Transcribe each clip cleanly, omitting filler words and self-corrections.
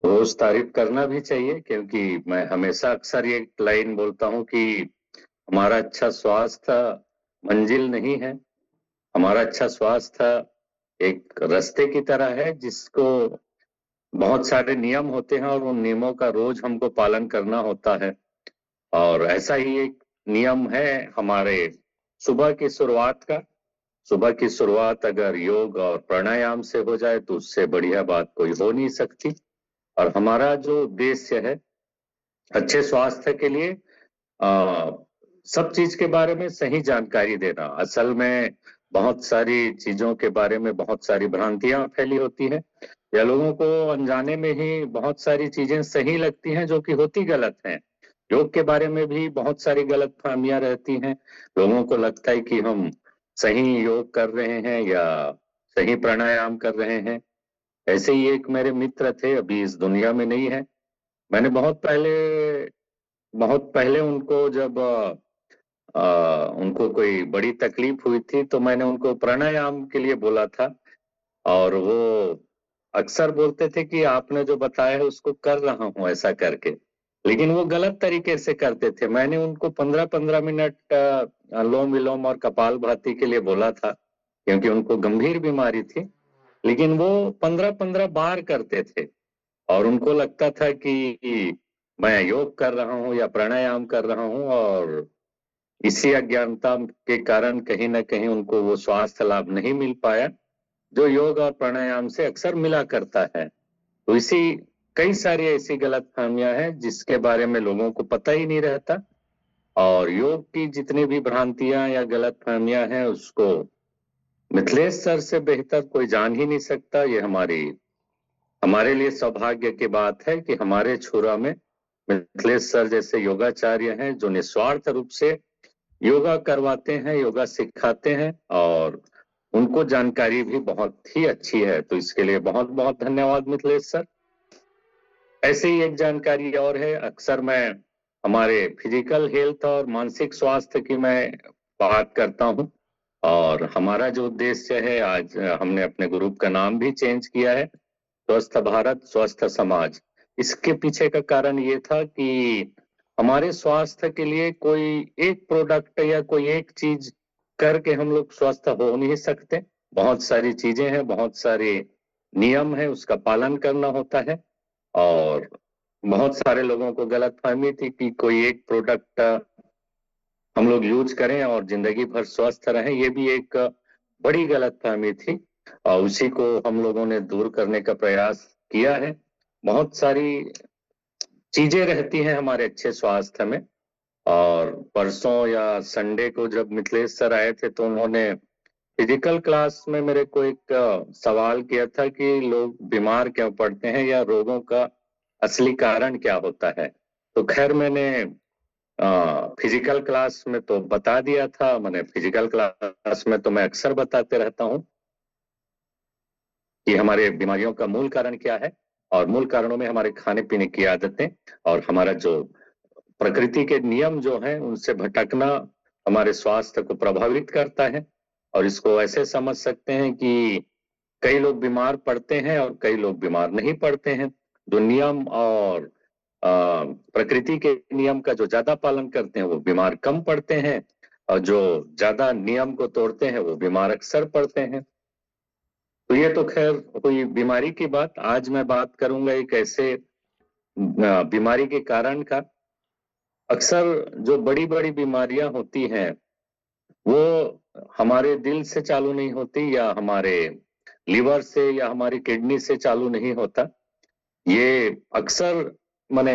रोज तारीफ करना भी चाहिए, क्योंकि मैं हमेशा अक्सर ये लाइन बोलता हूँ कि हमारा अच्छा स्वास्थ्य मंजिल नहीं है। हमारा अच्छा स्वास्थ्य एक रास्ते की तरह है, जिसको बहुत सारे नियम होते हैं और उन नियमों का रोज हमको पालन करना होता है। और ऐसा ही एक नियम है हमारे सुबह की शुरुआत का। सुबह की शुरुआत अगर योग और प्राणायाम से हो जाए तो उससे बढ़िया बात कोई हो नहीं सकती। और हमारा जो उद्देश्य है अच्छे स्वास्थ्य के लिए आ, सब चीज के बारे में सही जानकारी देना। असल में बहुत सारी चीजों के बारे में बहुत सारी भ्रांतियां फैली होती है, या लोगों को अनजाने में ही बहुत सारी चीजें सही लगती हैं जो कि होती गलत हैं। योग के बारे में भी बहुत सारी गलत फहमियां रहती हैं। लोगों को लगता है कि हम सही योग कर रहे हैं या सही प्राणायाम कर रहे हैं। ऐसे ही एक मेरे मित्र थे, अभी इस दुनिया में नहीं है। मैंने बहुत पहले उनको जब उनको कोई बड़ी तकलीफ हुई थी तो मैंने उनको प्राणायाम के लिए बोला था। और वो अक्सर बोलते थे कि आपने जो बताया है उसको कर रहा हूँ ऐसा करके, लेकिन वो गलत तरीके से करते थे। मैंने उनको 15-15 मिनट अनुलोम विलोम और कपालभाति के लिए बोला था, क्योंकि उनको गंभीर बीमारी थी। लेकिन वो 15-15 बार करते थे और उनको लगता था कि मैं योग कर रहा हूँ या प्राणायाम कर रहा हूँ, और इसी अज्ञानता के कारण कहीं ना कहीं उनको वो स्वास्थ्य लाभ नहीं मिल पाया जो योग और प्राणायाम से अक्सर मिला करता है। तो इसी कई सारी ऐसी गलत फहमियां हैं जिसके बारे में लोगों को पता ही नहीं रहता। और योग की जितनी भी भ्रांतियां या गलत फहमियां हैं उसको मिथिलेश सर से बेहतर कोई जान ही नहीं सकता। ये हमारे लिए सौभाग्य की बात है कि हमारे छुरा में मिथिलेश सर जैसे योगाचार्य हैं जो निस्वार्थ रूप से योगा करवाते हैं, योगा सिखाते हैं, और उनको जानकारी भी बहुत ही अच्छी है। तो इसके लिए बहुत बहुत धन्यवाद मिथिलेश सर। ऐसे ही एक जानकारी और है, अक्सर मैं हमारे फिजिकल हेल्थ और मानसिक स्वास्थ्य की मैं बात करता हूँ। और हमारा जो उद्देश्य है, आज हमने अपने ग्रुप का नाम भी चेंज किया है, स्वस्थ भारत स्वस्थ समाज। इसके पीछे का कारण ये था कि हमारे स्वास्थ्य के लिए कोई एक प्रोडक्ट या कोई एक चीज करके हम लोग स्वस्थ हो नहीं सकते। बहुत सारी चीजें हैं, बहुत सारे नियम है, उसका पालन करना होता है। और बहुत सारे लोगों को गलतफहमी थी कि कोई एक प्रोडक्ट हम लोग यूज करें और जिंदगी भर स्वस्थ रहें। ये भी एक बड़ी गलतफहमी थी और उसी को हम लोगों ने दूर करने का प्रयास किया है। बहुत सारी चीजें रहती हैं हमारे अच्छे स्वास्थ्य में। और परसों या संडे को जब मिथिलेश सर आए थे तो उन्होंने फिजिकल क्लास में मेरे को एक सवाल किया था कि लोग बीमार क्यों पड़ते हैं या रोगों का असली कारण क्या होता है। तो खैर मैंने फिजिकल क्लास में तो बता दिया था। मैंने फिजिकल क्लास में तो मैं अक्सर बताते रहता हूँ कि हमारे बीमारियों का मूल कारण क्या है। और मूल कारणों में हमारे खाने पीने की आदतें और हमारा जो प्रकृति के नियम जो हैं उनसे भटकना हमारे स्वास्थ्य को प्रभावित करता है। और इसको ऐसे समझ सकते हैं कि कई लोग बीमार पड़ते हैं और कई लोग बीमार नहीं पड़ते हैं। जो नियम और प्रकृति के नियम का जो ज्यादा पालन करते हैं वो बीमार कम पड़ते हैं, और जो ज्यादा नियम को तोड़ते हैं वो बीमार अक्सर पड़ते हैं। तो ये तो खैर हुई बीमारी की बात। आज मैं बात करूंगा एक ऐसे बीमारी के कारण का। अक्सर जो बड़ी बड़ी बीमारियां होती हैं वो हमारे दिल से चालू नहीं होती या हमारे लिवर से या हमारी किडनी से चालू नहीं होता। ये अक्सर माने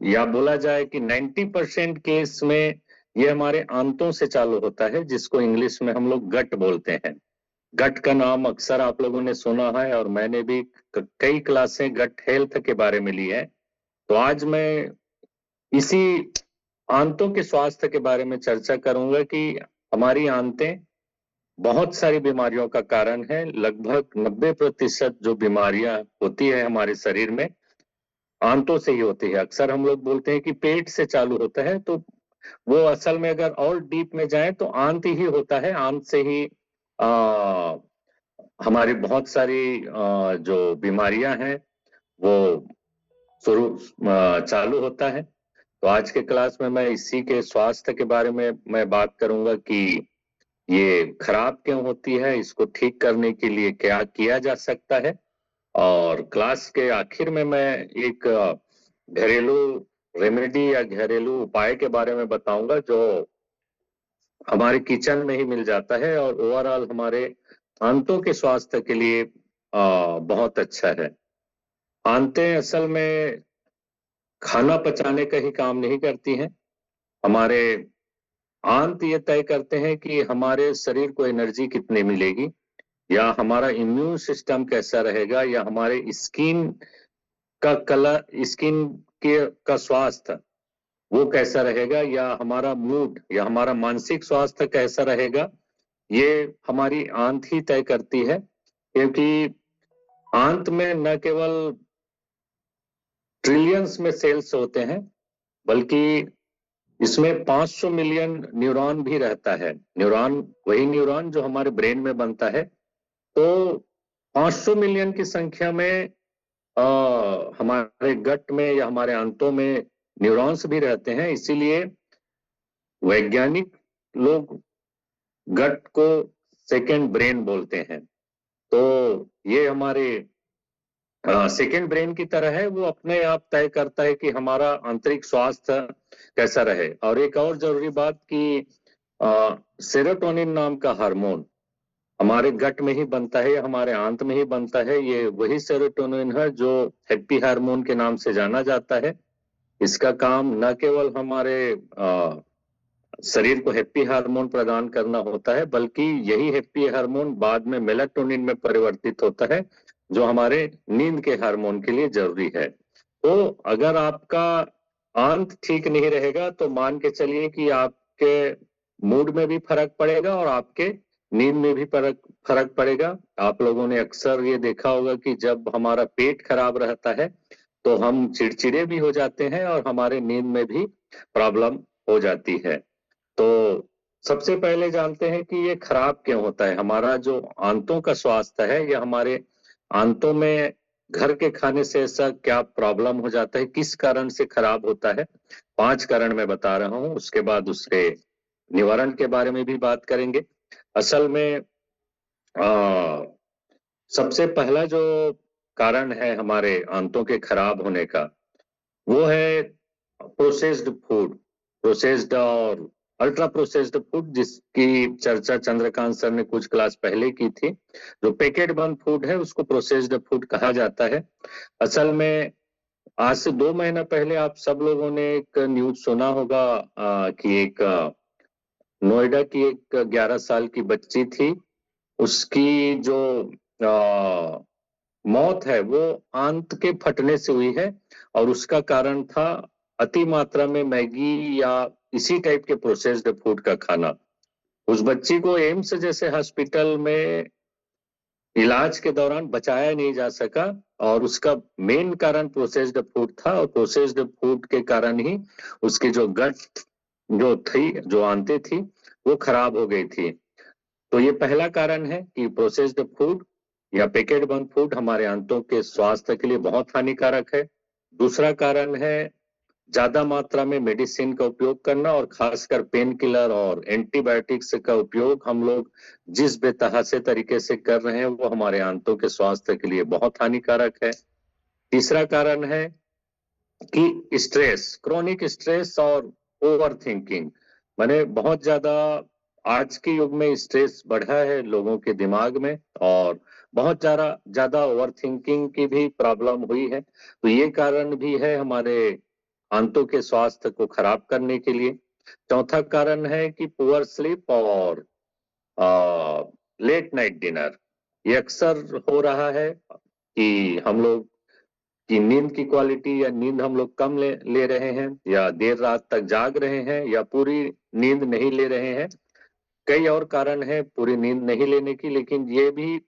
या बोला जाए कि 90% केस में ये हमारे आंतों से चालू होता है, जिसको इंग्लिश में हम लोग गट बोलते हैं। गट का नाम अक्सर आप लोगों ने सुना है और मैंने भी कई क्लासें गट हेल्थ के बारे में ली है। तो आज मैं इसी आंतों के स्वास्थ्य के बारे में चर्चा करूंगा कि हमारी आंतें बहुत सारी बीमारियों का कारण है। लगभग 90% जो बीमारियां होती है हमारे शरीर में आंतों से ही होती है। अक्सर हम लोग बोलते हैं कि पेट से चालू होता है, तो वो असल में अगर और डीप में जाए तो आंत ही होता है। आंत से ही हमारी बहुत सारी जो बीमारियां हैं वो चालू होता है। तो आज के क्लास में मैं इसी के स्वास्थ्य के बारे में मैं बात करूंगा कि ये खराब क्यों होती है, इसको ठीक करने के लिए क्या किया जा सकता है। और क्लास के आखिर में मैं एक घरेलू रेमेडी या घरेलू उपाय के बारे में बताऊंगा जो हमारे किचन में ही मिल जाता है और ओवरऑल हमारे आंतों के स्वास्थ्य के लिए बहुत अच्छा है। आंतें असल में खाना पचाने का ही काम नहीं करती हैं। हमारे आंत ये तय करते हैं कि हमारे शरीर को एनर्जी कितनी मिलेगी, या हमारा इम्यून सिस्टम कैसा रहेगा, या हमारे स्किन का कलर, स्किन के का स्वास्थ्य वो कैसा रहेगा, या हमारा मूड या हमारा मानसिक स्वास्थ्य कैसा रहेगा। ये हमारी आंत ही तय करती है, क्योंकि आंत में न केवल ट्रिलियंस में सेल्स होते हैं, बल्कि इसमें 500 मिलियन न्यूरॉन भी रहता है। न्यूरॉन वही न्यूरॉन जो हमारे ब्रेन में बनता है। तो 500 मिलियन की संख्या में हमारे गट में या हमारे आंतों में न्यूरॉन्स भी रहते हैं। इसीलिए वैज्ञानिक लोग गट को सेकेंड ब्रेन बोलते हैं। तो ये हमारे सेकेंड ब्रेन की तरह है, वो अपने आप तय करता है कि हमारा आंतरिक स्वास्थ्य कैसा रहे। और एक और जरूरी बात कि सेरोटोनिन नाम का हार्मोन हमारे गट में ही बनता है, हमारे आंत में ही बनता है। ये वही सेरोटोनिन है जो हैप्पी हार्मोन के नाम से जाना जाता है। इसका काम न केवल हमारे शरीर को हैप्पी हार्मोन प्रदान करना होता है, बल्कि यही हैप्पी हार्मोन बाद में मेलाटोनिन में परिवर्तित होता है, जो हमारे नींद के हार्मोन के लिए जरूरी है। तो अगर आपका आंत ठीक नहीं रहेगा तो मान के चलिए कि आपके मूड में भी फर्क पड़ेगा और आपके नींद में भी फर्क पड़ेगा। आप लोगों ने अक्सर ये देखा होगा कि जब हमारा पेट खराब रहता है तो हम चिड़चिड़े भी हो जाते हैं और हमारे नींद में भी प्रॉब्लम हो जाती है। तो सबसे पहले जानते हैं कि ये खराब क्यों होता है। हमारा जो आंतों का स्वास्थ्य है, या हमारे आंतों में घर के खाने से ऐसा क्या प्रॉब्लम हो जाता है, किस कारण से खराब होता है। 5 कारण मैं बता रहा हूं, उसके बाद उसके निवारण के बारे में भी बात करेंगे। असल में सबसे पहला जो कारण है हमारे आंतों के खराब होने का, वो है प्रोसेस्ड फूड, प्रोसेस्ड और अल्ट्रा प्रोसेस्ड फूड, जिसकी चर्चा चंद्रकांत सर ने कुछ क्लास पहले की थी। जो पैकेट बंद फूड है उसको प्रोसेस्ड फूड कहा जाता है। असल में आज से 2 महीना पहले आप सब लोगों ने एक न्यूज सुना होगा कि एक नोएडा की एक 11 साल की बच्ची थी, उसकी जो मौत है वो आंत के फटने से हुई है। और उसका कारण था अति मात्रा में मैगी या इसी टाइप के प्रोसेस्ड फूड का खाना। उस बच्ची को एम्स जैसे हॉस्पिटल में इलाज के दौरान बचाया नहीं जा सका, और उसका मेन कारण प्रोसेस्ड फूड था। और प्रोसेस्ड फूड के कारण ही उसकी जो गट जो थी, जो आंतें थी, वो खराब हो गई थी। तो ये पहला कारण है कि प्रोसेस्ड फूड या पैकेट बंद फूड हमारे आंतों के स्वास्थ्य के लिए बहुत हानिकारक है। दूसरा कारण है ज्यादा मात्रा में मेडिसिन का उपयोग करना, और खासकर पेन किलर और एंटीबायोटिक्स का उपयोग हम लोग जिस बेतहाशे तरीके से कर रहे हैं वो हमारे आंतों के स्वास्थ्य के लिए बहुत हानिकारक है। तीसरा कारण है कि स्ट्रेस, क्रोनिक स्ट्रेस और ओवर थिंकिंग, माने बहुत ज्यादा आज के युग में स्ट्रेस बढ़ा है लोगों के दिमाग में, और बहुत ज्यादा ओवर थिंकिंग की भी प्रॉब्लम हुई है। तो ये कारण भी है हमारे आंतों के स्वास्थ्य को खराब करने के लिए। चौथा कारण है कि पुअर स्लीप और लेट नाइट डिनर। ये अक्सर हो रहा है कि हम लोग की नींद की क्वालिटी या नींद हम लोग कम ले रहे हैं, या देर रात तक जाग रहे हैं, या पूरी नींद नहीं ले रहे हैं। कई और कारण है पूरी नींद नहीं लेने की, लेकिन ये भी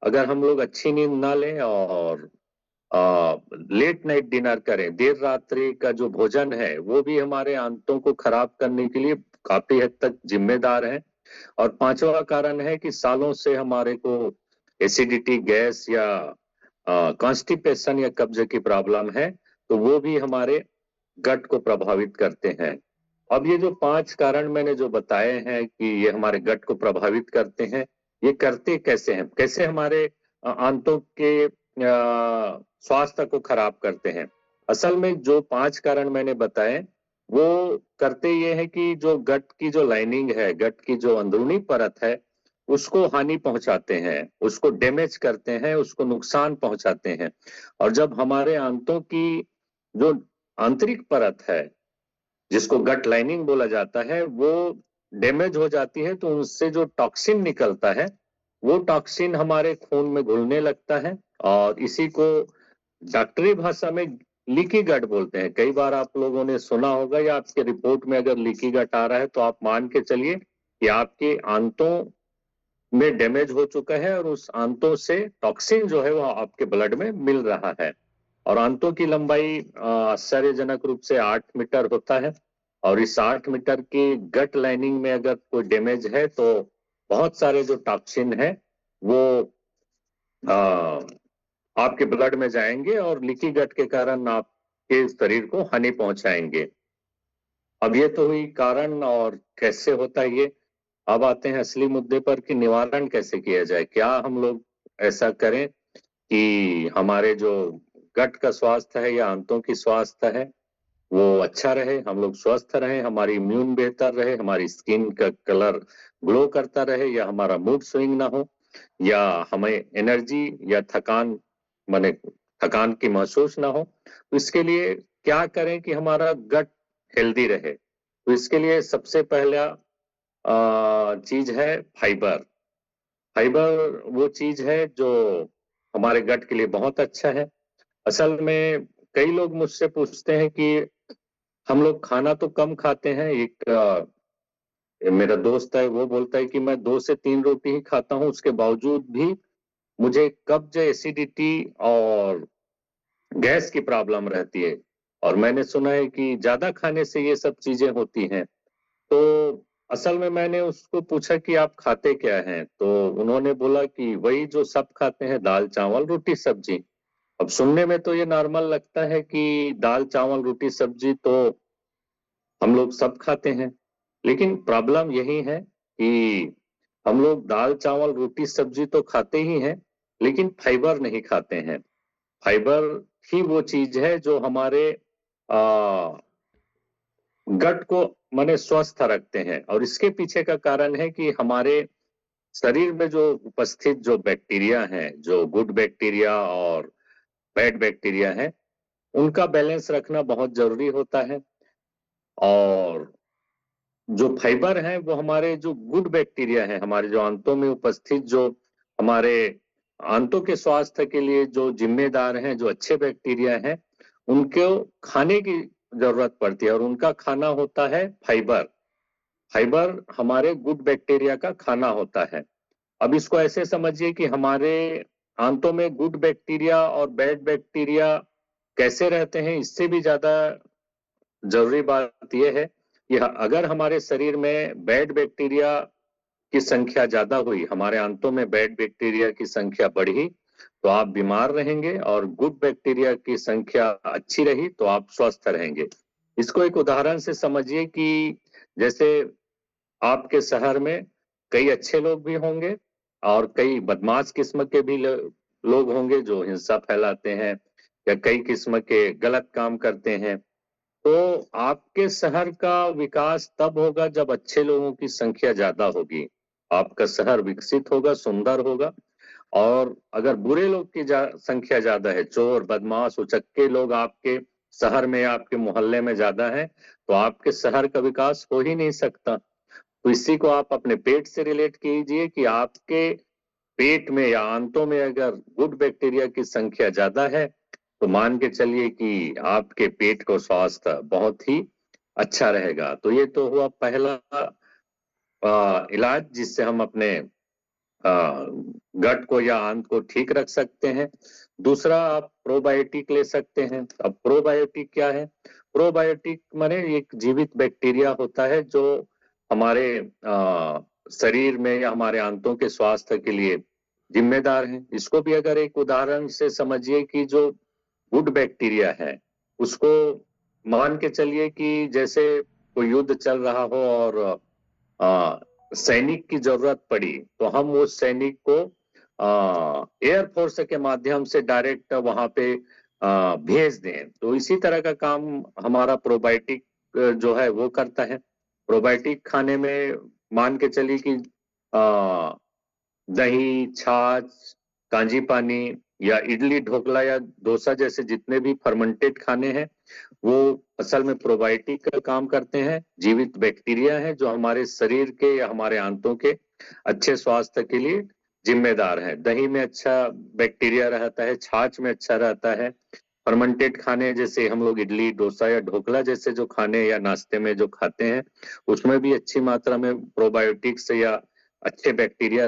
अगर हम लोग अच्छी नींद ना लें और लेट नाइट डिनर करें, देर रात्रि का जो भोजन है, वो भी हमारे आंतों को खराब करने के लिए काफी हद तक जिम्मेदार है। और पांचवा कारण है कि सालों से हमारे को एसिडिटी, गैस या कॉन्स्टिपेशन या कब्ज की प्रॉब्लम है। तो वो भी हमारे गट को प्रभावित करते हैं। अब ये जो 5 कारण मैंने जो बताए हैं कि ये हमारे गट को प्रभावित करते हैं, ये करते कैसे हैं? कैसे हमारे आंतों के स्वास्थ्य को खराब करते हैं? असल में जो 5 कारण मैंने बताए, वो करते ये हैं कि जो गट की जो लाइनिंग है, गट की जो अंदरूनी परत है, उसको हानि पहुँचाते हैं, उसको डैमेज करते हैं, उसको नुकसान पहुँचाते हैं। और जब हमारे आंतों की जो आंतरिक परत है, जिसको गट लाइनिंग बोला जाता है, वो डैमेज हो जाती है, तो उससे जो टॉक्सिन निकलता है, वो टॉक्सिन हमारे खून में घुलने लगता है और इसी को डॉक्टरी भाषा में लीकी गट बोलते हैं। कई बार आप लोगों ने सुना होगा या आपके रिपोर्ट में अगर लीकी गट आ रहा है, तो आप मान के चलिए कि आपके आंतों में डैमेज हो चुका है और उस आंतों से टॉक्सिन जो है वो आपके ब्लड में मिल रहा है। और आंतों की लंबाई आश्चर्यजनक रूप से 8 मीटर होता है और इस 8 मीटर की गट लाइनिंग में अगर कोई डैमेज है तो बहुत सारे जो टॉक्सिन है वो आ, आपके ब्लड में जाएंगे और लीकी गट के कारण आपके शरीर को हानि पहुंचाएंगे। अब ये तो हुई कारण और कैसे होता है ये। अब आते हैं असली मुद्दे पर कि निवारण कैसे किया जाए। क्या हम लोग ऐसा करें कि हमारे जो गट का स्वास्थ्य है या आंतों की स्वास्थ्य है वो अच्छा रहे, हम लोग स्वस्थ रहें, हमारी इम्यून बेहतर रहे, हमारी स्किन का कलर ग्लो करता रहे, या हमारा मूड स्विंग ना हो, या हमें एनर्जी या थकान माने थकान की महसूस ना हो। तो इसके लिए क्या करें कि हमारा गट हेल्दी रहे। तो इसके लिए सबसे पहला चीज है फाइबर। फाइबर वो चीज है जो हमारे गट के लिए बहुत अच्छा है। असल में कई लोग मुझसे पूछते हैं कि हम लोग खाना तो कम खाते हैं। एक मेरा दोस्त है वो बोलता है कि मैं 2 से 3 रोटी ही खाता हूँ, उसके बावजूद भी मुझे कब्ज, एसिडिटी और गैस की प्रॉब्लम रहती है। और मैंने सुना है कि ज्यादा खाने से ये सब चीजें होती हैं। तो असल में मैंने उसको पूछा कि आप खाते क्या हैं, तो उन्होंने बोला कि वही जो सब खाते हैं, दाल चावल रोटी सब्जी। अब सुनने में तो ये नॉर्मल लगता है कि दाल चावल रोटी सब्जी तो हम लोग सब खाते हैं, लेकिन प्रॉब्लम यही है कि हम लोग दाल चावल रोटी सब्जी तो खाते ही हैं, लेकिन फाइबर नहीं खाते हैं। फाइबर ही वो चीज है जो हमारे आ, गट को माने स्वस्थ रखते हैं। और इसके पीछे का कारण है कि हमारे शरीर में जो उपस्थित जो बैक्टीरिया हैं, जो गुड बैक्टीरिया और बैड बैक्टीरिया हैं, उनका बैलेंस रखना बहुत जरूरी होता है। और जो फाइबर है वो हमारे जो गुड बैक्टीरिया है, हमारे जो आंतों में उपस्थित जो हमारे आंतों के स्वास्थ्य के लिए जो जिम्मेदार हैं, जो अच्छे बैक्टीरिया हैं, उनको खाने की जरूरत पड़ती है और उनका खाना होता है फाइबर। फाइबर हमारे गुड बैक्टीरिया का खाना होता है। अब इसको ऐसे समझिए कि हमारे आंतों में गुड बैक्टीरिया और बैड बैक्टीरिया कैसे रहते हैं, इससे भी ज्यादा जरूरी बात यह है कि अगर हमारे शरीर में बैड बैक्टीरिया की संख्या ज्यादा हुई, हमारे आंतों में बैड बैक्टीरिया की संख्या बढ़ी, तो आप बीमार रहेंगे, और गुड बैक्टीरिया की संख्या अच्छी रही तो आप स्वस्थ रहेंगे। इसको एक उदाहरण से समझिए कि जैसे आपके शहर में कई अच्छे लोग भी होंगे और कई बदमाश किस्म के भी लोग होंगे जो हिंसा फैलाते हैं या कई किस्म के गलत काम करते हैं। तो आपके शहर का विकास तब होगा जब अच्छे लोगों की संख्या ज्यादा होगी, आपका शहर विकसित होगा, सुंदर होगा। और अगर बुरे लोग की संख्या ज्यादा है, चोर, बदमाश, उचक्के लोग आपके शहर में, आपके मोहल्ले में ज्यादा है, तो आपके शहर का विकास हो ही नहीं सकता। तो इसी को आप अपने पेट से रिलेट कीजिए कि आपके पेट में या आंतों में अगर गुड बैक्टीरिया की संख्या ज्यादा है, तो मान के चलिए कि आपके पेट को स्वास्थ्य बहुत ही अच्छा रहेगा। तो ये तो हुआ पहला इलाज जिससे हम अपने गट को या आंत को ठीक रख सकते हैं। दूसरा, आप प्रोबायोटिक ले सकते हैं। अब प्रोबायोटिक क्या है? प्रोबायोटिक माने एक जीवित बैक्टीरिया होता है जो हमारे शरीर में या हमारे आंतों के स्वास्थ्य के लिए जिम्मेदार है। इसको भी अगर एक उदाहरण से समझिए कि जो गुड बैक्टीरिया है उसको मान के चलिए कि जैसे कोई युद्ध चल रहा हो और सैनिक की जरूरत पड़ी तो हम उस सैनिक को एयरफोर्स के माध्यम से डायरेक्ट वहां पे भेज दें। तो इसी तरह का काम हमारा प्रोबायोटिक जो है वो करता है। प्रोबायोटिक खाने में मान के चलिए कि दही, छाछ, कांजी पानी या इडली, ढोकला या डोसा जैसे जितने भी फर्मेंटेड खाने हैं वो असल में प्रोबायोटिक का काम करते हैं। जीवित बैक्टीरिया है जो हमारे शरीर के या हमारे आंतों के अच्छे स्वास्थ्य के लिए जिम्मेदार है। दही में अच्छा बैक्टीरिया रहता है, छाछ में अच्छा रहता है। फर्मेंटेड खाने जैसे हम लोग इडली, डोसा या ढोकला जैसे जो खाने या नाश्ते में जो खाते हैं उसमें भी अच्छी मात्रा में प्रोबायोटिक्स या अच्छे बैक्टीरिया